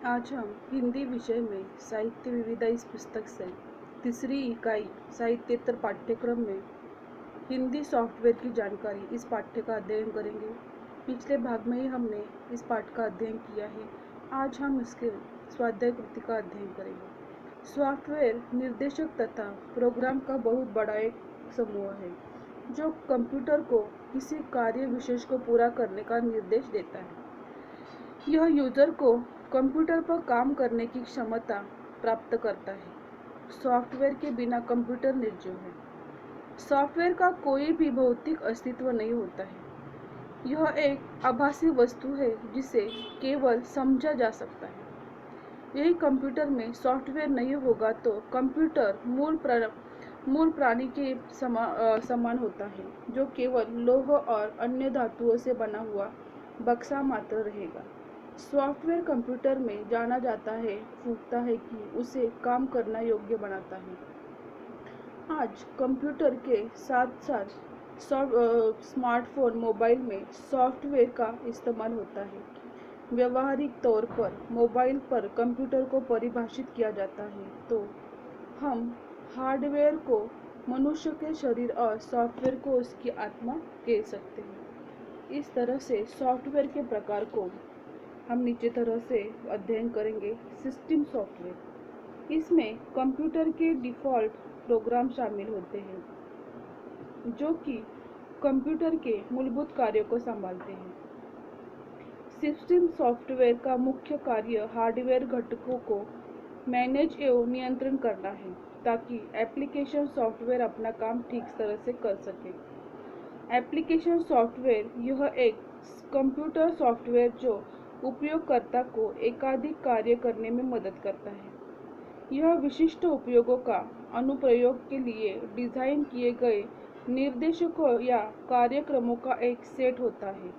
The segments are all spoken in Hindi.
आज हम हिंदी विषय में साहित्य विविधा इस पुस्तक से तीसरी इकाई साहित्येतर पाठ्यक्रम में हिंदी सॉफ्टवेयर की जानकारी इस पाठ्य का अध्ययन करेंगे। पिछले भाग में ही हमने इस पाठ का अध्ययन किया है। आज हम इसके स्वाध्याय कृति का अध्ययन करेंगे। सॉफ्टवेयर निर्देशक तथा प्रोग्राम का बहुत बड़ा एक समूह है जो कंप्यूटर को किसी कार्य विशेष को पूरा करने का निर्देश देता है। यह यूजर को कंप्यूटर पर काम करने की क्षमता प्राप्त करता है। सॉफ्टवेयर के बिना कंप्यूटर निर्जीव है। सॉफ्टवेयर का कोई भी भौतिक अस्तित्व नहीं होता है। यह एक आभासी वस्तु है जिसे केवल समझा जा सकता है। यही कंप्यूटर में सॉफ्टवेयर नहीं होगा तो कंप्यूटर मूल प्राणी के समान होता है, जो केवल लोह और अन्य धातुओं से बना हुआ बक्सा मात्र रहेगा। सॉफ्टवेयर कंप्यूटर में जाना जाता है फूंकता है कि उसे काम करना योग्य बनाता है। आज कंप्यूटर के साथ साथ स्मार्टफोन मोबाइल में सॉफ्टवेयर का इस्तेमाल होता है। व्यवहारिक तौर पर मोबाइल पर कंप्यूटर को परिभाषित किया जाता है तो हम हार्डवेयर को मनुष्य के शरीर और सॉफ्टवेयर को उसकी आत्मा कह सकते हैं। इस तरह से सॉफ्टवेयर के प्रकार को हम नीचे तरह से अध्ययन करेंगे। सिस्टम सॉफ्टवेयर, इसमें कंप्यूटर के डिफ़ॉल्ट प्रोग्राम शामिल होते हैं जो कि कंप्यूटर के मूलभूत कार्यों को संभालते हैं। सिस्टम सॉफ्टवेयर का मुख्य कार्य हार्डवेयर घटकों को मैनेज एवं नियंत्रण करना है ताकि एप्लीकेशन सॉफ्टवेयर अपना काम ठीक तरह से कर सके। एप्लीकेशन सॉफ्टवेयर यह एक कंप्यूटर सॉफ्टवेयर जो उपयोगकर्ता को एकाधिक कार्य करने में मदद करता है। यह विशिष्ट उपयोगों का अनुप्रयोग के लिए डिज़ाइन किए गए निर्देशों या कार्यक्रमों का एक सेट होता है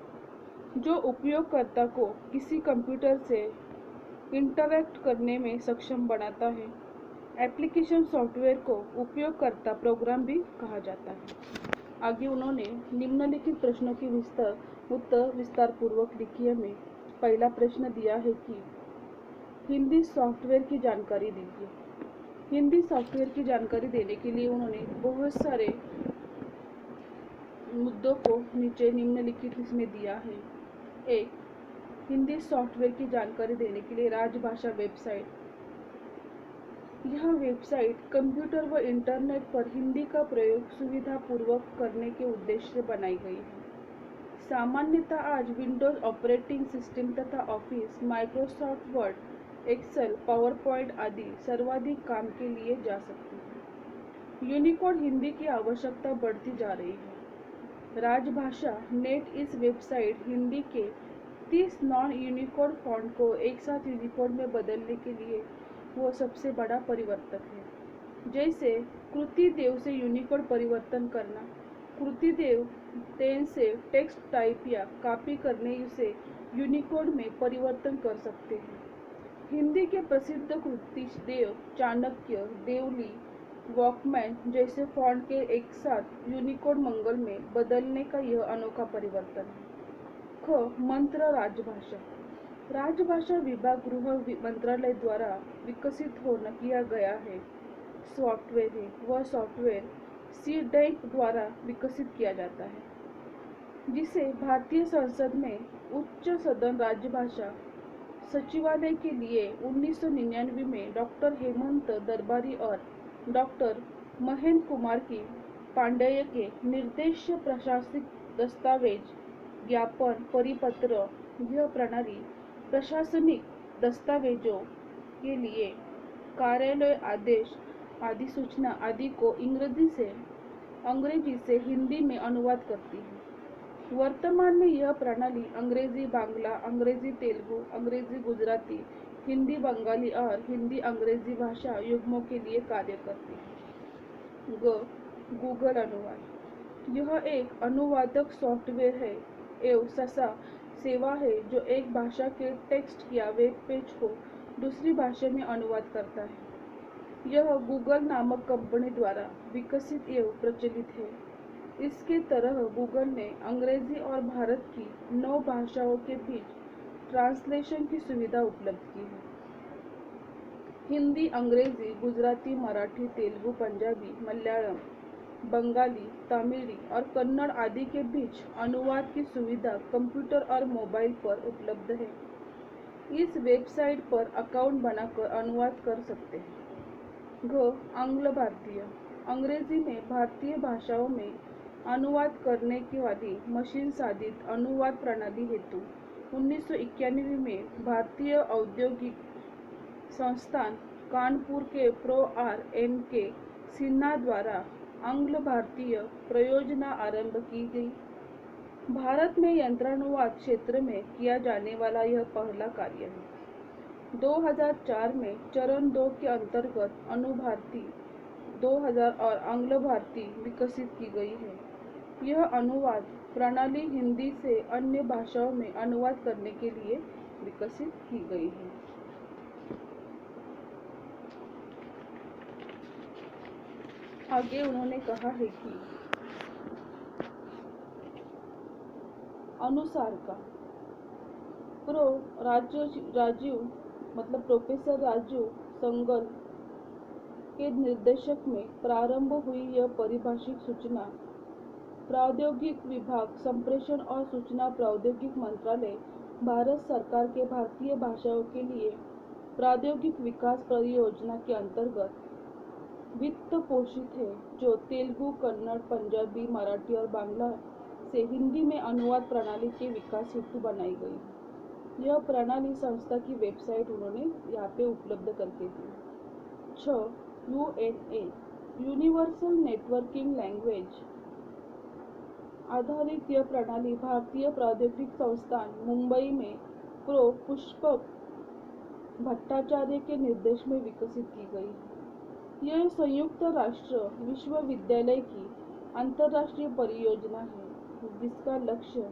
जो उपयोगकर्ता को किसी कंप्यूटर से इंटरैक्ट करने में सक्षम बनाता है। एप्लीकेशन सॉफ्टवेयर को उपयोगकर्ता प्रोग्राम भी कहा जाता है। आगे उन्होंने निम्नलिखित प्रश्नों की उत्तर विस्तारपूर्वक लिखिए में पहला प्रश्न दिया है कि हिंदी सॉफ्टवेयर की जानकारी दीजिए। हिंदी सॉफ्टवेयर की जानकारी देने के लिए उन्होंने बहुत सारे मुद्दों को नीचे निम्नलिखित इसमें दिया है। एक, हिंदी सॉफ्टवेयर की जानकारी देने के लिए राजभाषा वेबसाइट। यह वेबसाइट कंप्यूटर व इंटरनेट पर हिंदी का प्रयोग सुविधापूर्वक करने के उद्देश्य से बनाई गई है। सामान्यतः आज विंडोज ऑपरेटिंग सिस्टम तथा office, Microsoft Word, Excel, PowerPoint आदि सर्वाधिक काम के लिए जा सकती है। यूनिकोड हिंदी की आवश्यकता बढ़ती जा रही है। राजभाषा नेट इस वेबसाइट हिंदी के 30 नॉन यूनिकोड फॉन्ट को एक साथ यूनिकोड में बदलने के लिए वो सबसे बड़ा परिवर्तक है। जैसे कृति देव से यूनिकोड परिवर्तन करना, कृति देव 10 से टेक्स्ट टाइप या कॉपी करने से यूनिकोड में परिवर्तन कर सकते हैं। हिंदी के प्रसिद्ध कृति देव, चाणक्य, देवली, वॉकमैन जैसे फॉन्ट के एक साथ यूनिकोड मंगल में बदलने का यह अनोखा परिवर्तन है। ख, मंत्र राजभाषा। राजभाषा विभाग गृह मंत्रालय द्वारा विकसित किया गया है सॉफ्टवेयर है। वह सॉफ्टवेयर CDEC द्वारा विकसित किया जाता है जिसे भारतीय संसद में उच्च सदन राजभाषा सचिवालय के लिए 1999 में डॉक्टर हेमंत दरबारी और डॉक्टर महेंद्र कुमार की पांडेय के निर्देश प्रशासनिक दस्तावेज, ज्ञापन, परिपत्र, यह प्रणाली प्रशासनिक दस्तावेजों के लिए कार्यालय आदेश आदि सूचना आदि को अंग्रेजी से हिंदी में अनुवाद करती है। वर्तमान में यह प्रणाली अंग्रेजी बांग्ला, अंग्रेजी तेलुगु, अंग्रेजी गुजराती, हिंदी बंगाली और हिंदी अंग्रेजी भाषा युग्मों के लिए कार्य करती है। गूगल अनुवाद। यह एक अनुवादक सॉफ्टवेयर है एवं सेवा है जो एक भाषा के टेक्स्ट या वेब पेज को दूसरी भाषा में अनुवाद करता है। यह गूगल नामक कंपनी द्वारा विकसित एवं प्रचलित है। इसके तरह गूगल ने अंग्रेजी और भारत की 9 भाषाओं के बीच ट्रांसलेशन की सुविधा उपलब्ध की है। हिंदी, अंग्रेजी, गुजराती, मराठी, तेलुगु, पंजाबी, मलयालम, बंगाली, तमिली और कन्नड़ आदि के बीच अनुवाद की सुविधा कंप्यूटर और मोबाइल पर उपलब्ध है। इस वेबसाइट पर अकाउंट बनाकर अनुवाद कर सकते हैं। आंग्ल भारतीय। अंग्रेजी में भारतीय भाषाओं में अनुवाद करने की वाली मशीन साधित अनुवाद प्रणाली हेतु 1991 में भारतीय औद्योगिक संस्थान कानपुर के प्रो.आर.एन.के. सिन्हा द्वारा आंग्ल भारतीय परियोजना आरंभ की गई। भारत में यंत्रानुवाद क्षेत्र में किया जाने वाला यह पहला कार्य है। 2004 में चरण 2 के अंतर्गत अनुभारती 2000 और आंग्ल भारती विकसित की गई है। यह अनुवाद प्रणाली हिंदी से अन्य भाषाओं में अनुवाद करने के लिए विकसित की गई है। आगे उन्होंने कहा है कि अनुसार का प्रोफेसर राजीव संगल के निर्देशक में प्रारंभ हुई यह परिभाषिक सूचना प्रौद्योगिक विभाग, संप्रेषण और सूचना प्रौद्योगिक मंत्रालय, भारत सरकार के भारतीय भाषाओं के लिए प्रौद्योगिक विकास परियोजना के अंतर्गत वित्त पोषित है, जो तेलुगु, कन्नड़, पंजाबी, मराठी और बांग्ला से हिंदी में अनुवाद प्रणाली के विकास हेतु बनाई गई है। यह प्रणाली संस्था की वेबसाइट उन्होंने यहाँ पे उपलब्ध करके दी। 6. UNL यूनिवर्सल नेटवर्किंग लैंग्वेज आधारित यह प्रणाली भारतीय प्रौद्योगिक संस्थान मुंबई में प्रो. पुष्पक भट्टाचार्य के निर्देश में विकसित की गई है। यह संयुक्त राष्ट्र विश्वविद्यालय की अंतर्राष्ट्रीय परियोजना है, जिसका लक्ष्य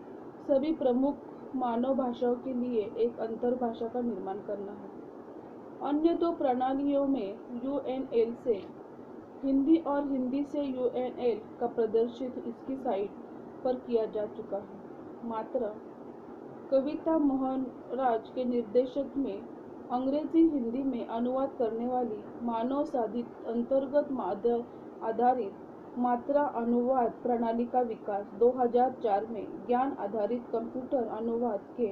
सभी प्रमुख मानव भाषाओं के लिए एक अंतर्भाषा का निर्माण करना है। अन्य दो प्रणालियों में UNL से हिंदी और हिंदी से UNL का प्रदर्शित इसकी साइट पर किया जा चुका है। मात्र कविता मोहनराज के निर्देशन में अंग्रेजी हिंदी में अनुवाद करने वाली मानव साधित अंतर्गत आधारित मात्रा अनुवाद प्रणाली का विकास 2004 में ज्ञान आधारित कंप्यूटर अनुवाद के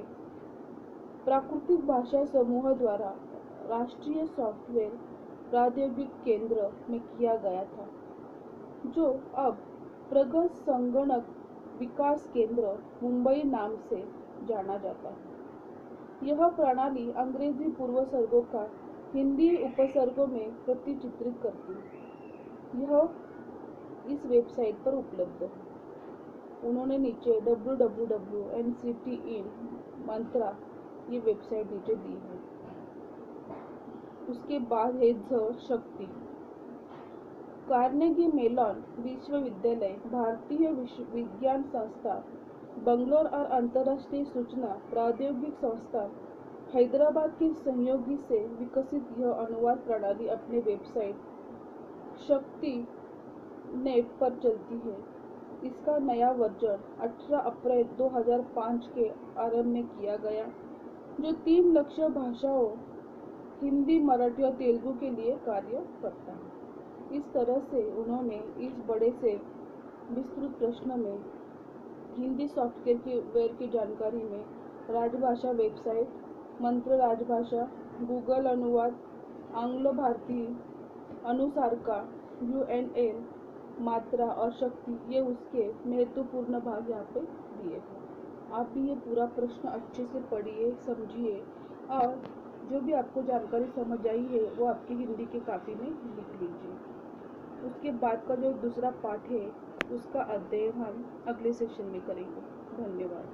प्राकृतिक भाषा समूह द्वारा राष्ट्रीय सॉफ्टवेयर प्रौद्योगिकी केंद्र में किया गया था, जो अब प्रगत संगणक विकास केंद्र मुंबई नाम से जाना जाता है। यह प्रणाली अंग्रेजी पूर्वसर्गों का हिंदी उपसर्गों में प्रतिचित्रित करती है। यह इस वेबसाइट पर उपलब्ध है। उन्होंने नीचे www.nct.in मंत्रा ये वेबसाइट नीचे दी है। उसके बाद है शक्ति। कार्नेगी मेलॉन विश्वविद्यालय, भारतीय विज्ञान संस्था बंगलोर और अंतर्राष्ट्रीय सूचना प्रौद्योगिकी संस्थान हैदराबाद के सहयोगी से विकसित यह अनुवाद प्रणाली अपने वेबसाइट शक्ति नेट पर चलती है। इसका नया वर्जन 18 अप्रैल 2005 के आरंभ में किया गया, जो 3 लक्ष्य भाषाओं हिंदी, मराठी और तेलुगु के लिए कार्य करता है। इस तरह से उन्होंने इस बड़े से विस्तृत प्रश्न में हिंदी सॉफ्टवेयर की जानकारी में राजभाषा वेबसाइट, मंत्र राजभाषा, गूगल अनुवाद, आंग्ल भारतीय, अनुसार का, UNL, मात्रा और शक्ति, ये उसके महत्वपूर्ण भाग यहाँ पे दिए हैं। आप भी ये पूरा प्रश्न अच्छे से पढ़िए, समझिए और जो भी आपको जानकारी समझ आई है वो आपकी हिंदी की कॉपी में लिख लीजिए। उसके बाद का जो दूसरा पाठ है उसका अध्ययन हम अगले सेशन में करेंगे। धन्यवाद।